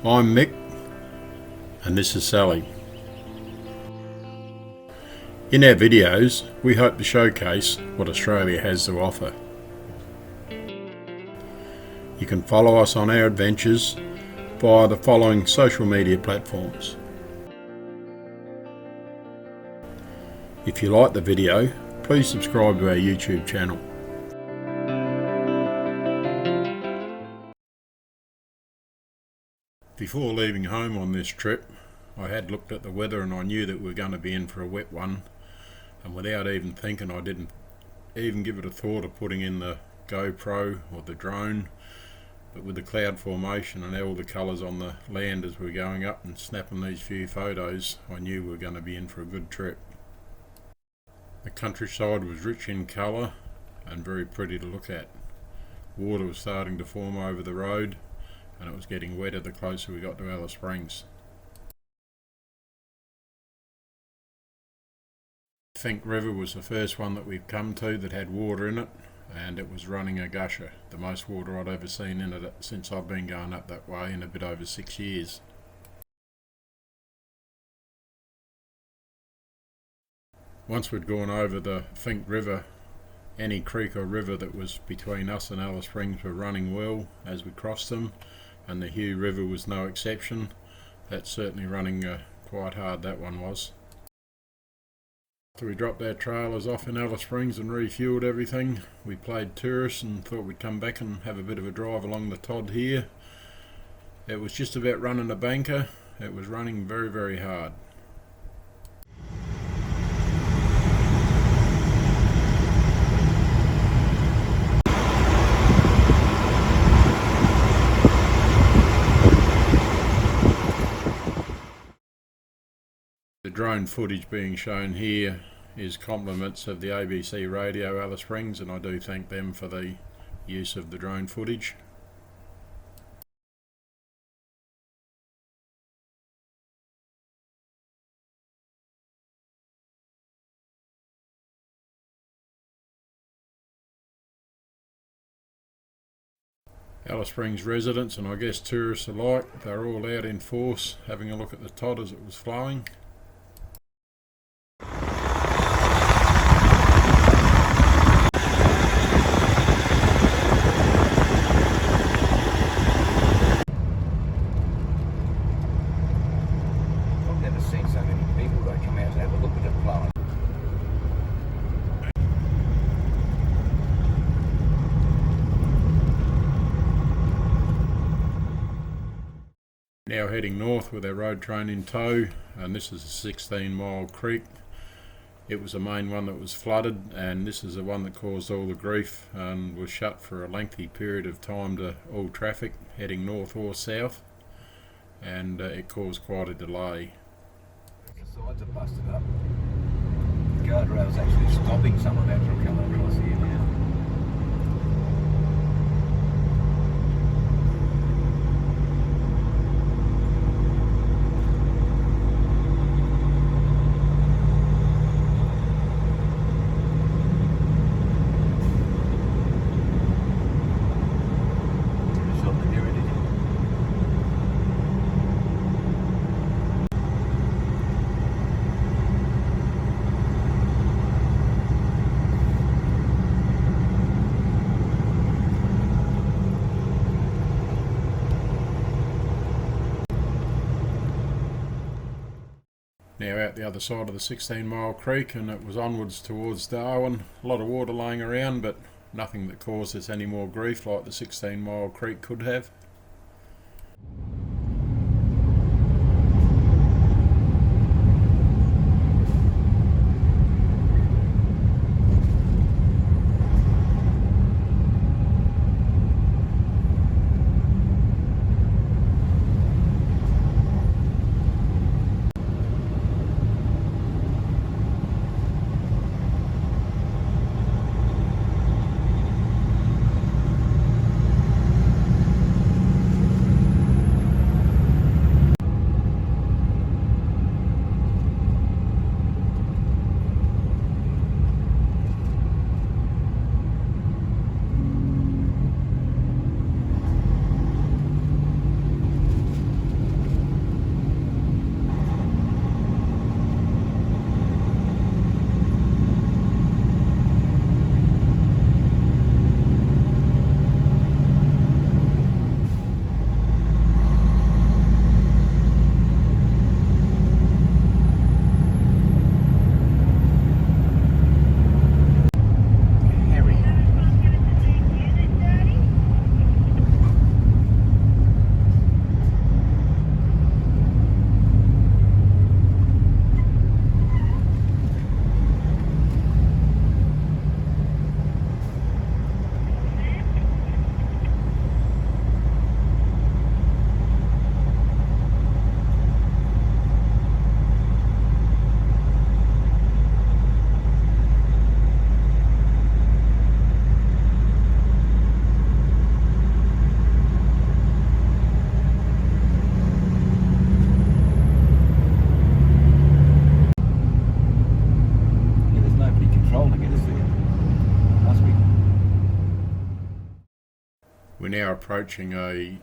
I'm Mick, and this is Sally. In our videos, we hope to showcase what Australia has to offer. You can follow us on our adventures via the following social media platforms. If you like the video, please subscribe to our YouTube channel. Before leaving home on this trip, I had looked at the weather and I knew that we were going to be in for a wet one, and without even thinking, I didn't even give it a thought of putting in the GoPro or the drone. But with the cloud formation and all the colours on the land as we were going up and snapping these few photos, I knew we were going to be in for a good trip. The countryside was rich in colour and very pretty to look at. Water was starting to form over the road, and it was getting wetter the closer we got to Alice Springs. Finke River was the first one that we've come to that had water in it, and it was running a gusher, the most water I'd ever seen in it since I've been going up that way in a bit over 6 years. Once we'd gone over the Finke River, any creek or river that was between us and Alice Springs were running well as we crossed them, and the Hugh River was no exception. That's certainly running quite hard, that one was. After we dropped our trailers off in Alice Springs and refueled everything, we played tourists and thought we'd come back and have a bit of a drive along the Todd here. It was just about running a banker. It was running very, very hard. The drone footage being shown here is compliments of the ABC Radio Alice Springs, and I do thank them for the use of the drone footage. Alice Springs residents and I guess tourists alike, they're all out in force having a look at the Todd as it was flowing. Now heading north with our road train in tow, and this is a 16-mile creek. It was the main one that was flooded, and this is the one that caused all the grief and was shut for a lengthy period of time to all traffic heading north or south, and it caused quite a delay. The sides are busted up. The guardrail's actually stopping some of that from coming across here now. Now out the other side of the 16-mile creek, and it was onwards towards Darwin. A lot of water laying around, but nothing that caused us any more grief like the 16-mile creek could have. We're now approaching a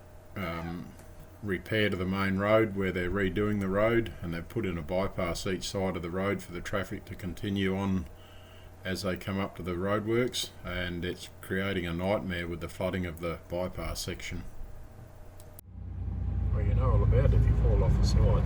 repair to the main road where they're redoing the road, and they've put in a bypass each side of the road for the traffic to continue on as they come up to the roadworks, and it's creating a nightmare with the flooding of the bypass section. Well, you know all about it if you fall off the side.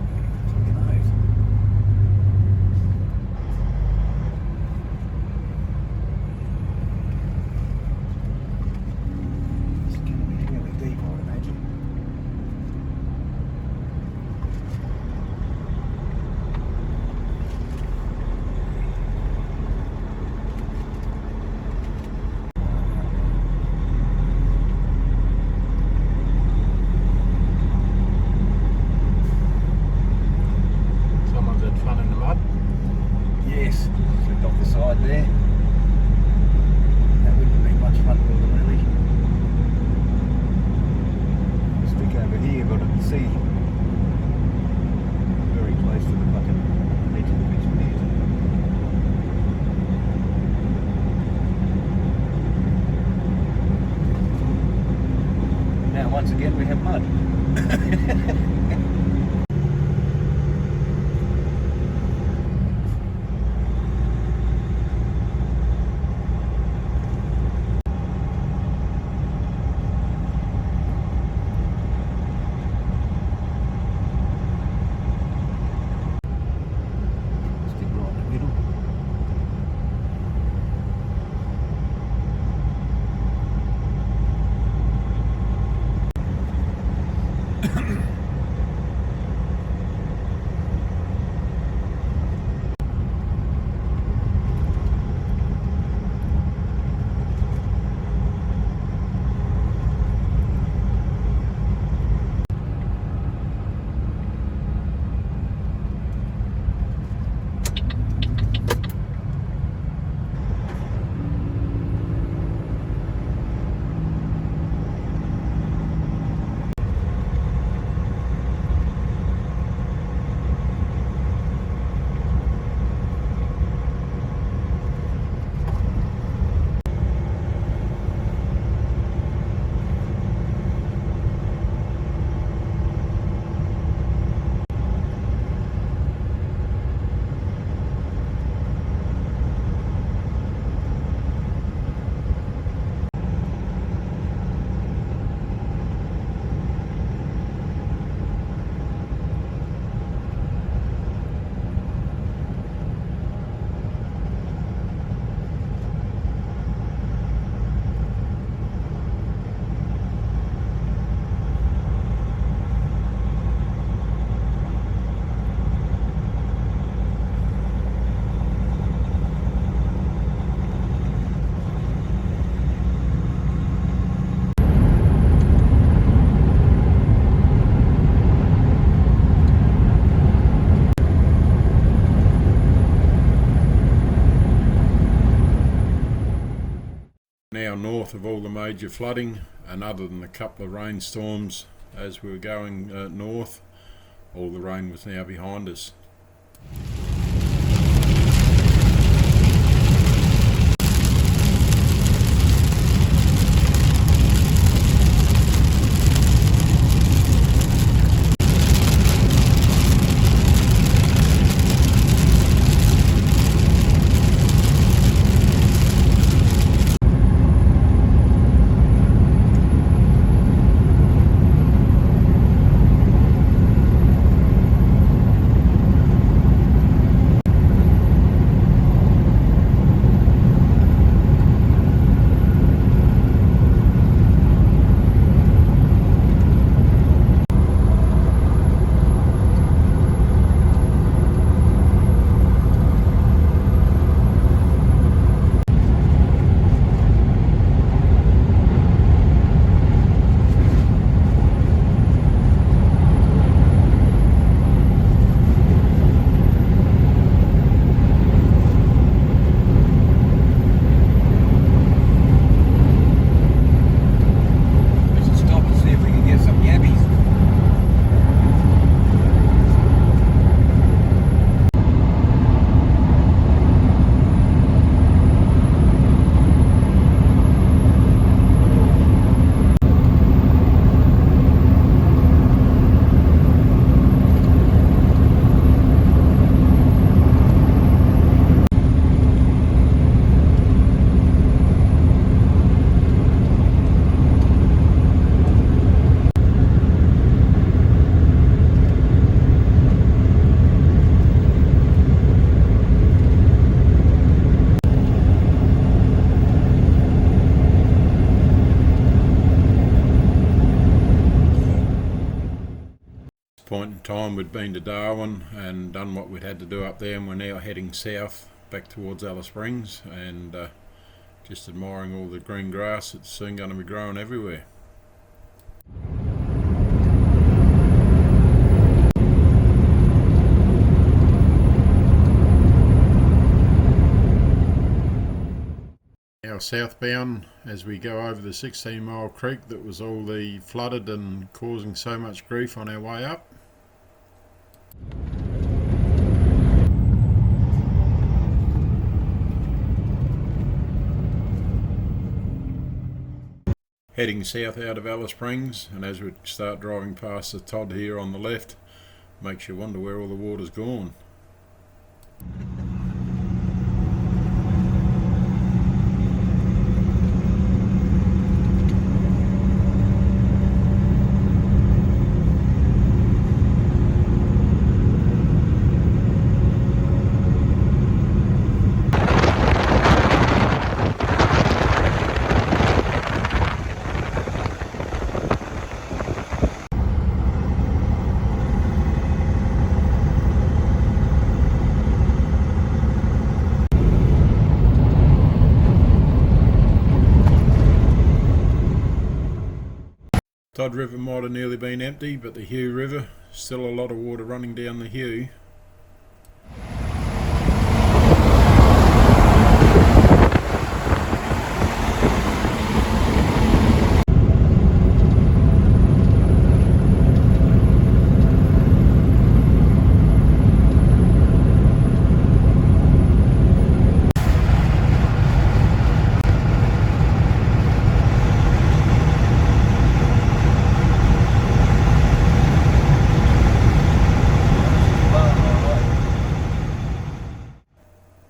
Yes, flipped off the side there. That wouldn't have been much fun for them really. Stick over here, but I can see very close to the fucking edge of the bitumen here. Now once again we have mud. Now north of all the major flooding, and other than a couple of rainstorms as we were going north, all the rain was now behind us. point in time we'd been to Darwin and done what we'd had to do up there, and we're now heading south back towards Alice Springs, and just admiring all the green grass that's soon going to be growing everywhere. Now southbound as we go over the 16 Mile Creek that was all the flooded and causing so much grief on our way up. Heading south out of Alice Springs, and as we start driving past the Todd here on the left, makes you wonder where all the water's gone. Todd River might have nearly been empty, but the Hugh River, still a lot of water running down the Hugh.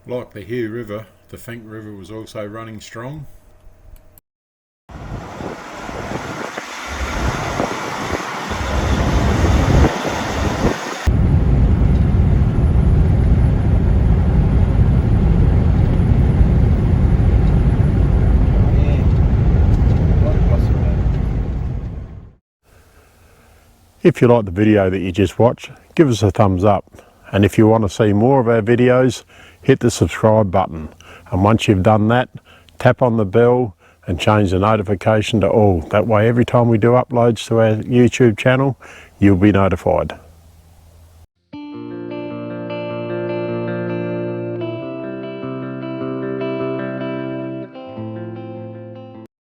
Like the Hugh River, the Finke River was also running strong. If you like the video that you just watched, give us a thumbs up. And if you want to see more of our videos, hit the subscribe button. And once you've done that, tap on the bell and change the notification to all. That way every time we do uploads to our YouTube channel, you'll be notified.